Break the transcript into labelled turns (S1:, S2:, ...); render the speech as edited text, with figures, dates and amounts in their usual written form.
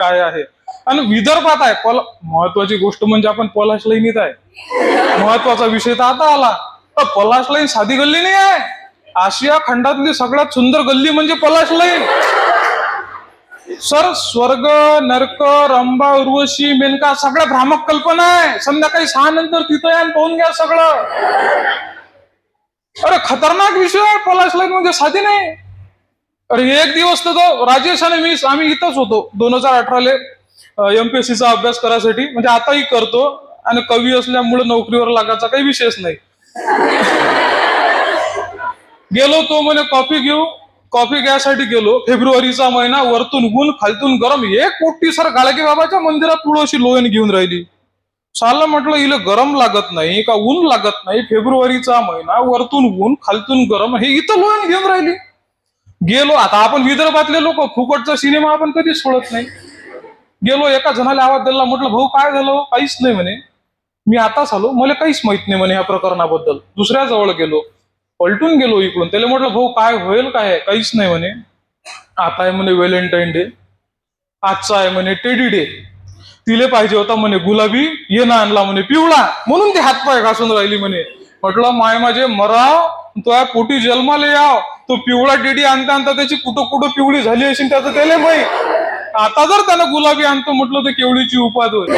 S1: काय आहे. आणि विदर्भात आहे महत्वाची गोष्ट म्हणजे आपण पलाश लाईनीत आहे. महत्वाचा विषय तर आता आला. तर पलाश लाईन साधी गल्ली नाही आहे. आशिया खंडातली सगळ्यात सुंदर गल्ली म्हणजे पलाश लाईन. सर स्वर्ग नरक रंभा उर्वशी मेनका सगळ्या भ्रामक कल्पना आहे. संध्याकाळी 6 नंतर तिथं या पाहून घ्या सगळं. अरे खतरनाक विषय आहे. पलाश लाईन म्हणजे साधी नाही. अरे एक दिवस तर तो राजेश आणि मी आम्ही इथंच होतो 2018 एमपीएससीचा अभ्यास करायसाठी. म्हणजे आताही करतो आणि कवी असल्यामुळे नोकरीवर लागायचा काही विषयच नाही. गेलो तो म्हणे कॉफी घेऊ. कॉफी घ्यायसाठी गेलो. फेब्रुवारीचा महिना, वरतून ऊन खालतून गरम. एक पोट्टी सर गाळगे बाबाच्या मंदिरात पुढे अशी लोयन घेऊन राहिली. साला म्हटलं इले गरम लागत नाही का ऊन लागत नाही. फेब्रुवारीचा महिना, वरतून ऊन खालतून गरम, हे इथं लोयन घेऊन राहिली. गेलो. आता आपण विदर्भातले लोक फुकटचा सिनेमा आपण कधीच सोडत नाही. गेलो एका जणाला आवाज दिला. म्हटलं भाऊ काय झालं. काहीच नाही म्हणे. मी आताच आलो. मला काहीच माहित नाही म्हणे ह्या प्रकरणाबद्दल. दुसऱ्या जवळ गेलो. पलटून गेलो इकडून. त्याला म्हटलं भाऊ काय होईल काय. काहीच नाही म्हणे. आता आहे म्हणे व्हॅलेंटाईन डे. आजचा आहे म्हणे टेडी डे. तिले पाहिजे होता म्हणे गुलाबी. येणं आणला म्हणे पिवळा. म्हणून ते हातपाय घासून राहिली म्हणे. म्हटलं माय माझे मराव तो या पोटी जन्माला याव. तो पिवळा टेडी आणता आणता त्याची कुठं कुठं पिवळी झाली असेल त्याचं त्याला माहित. आता जर त्यानं गुलाबी आणतो म्हटलं तर केवळीची उपाध होईल.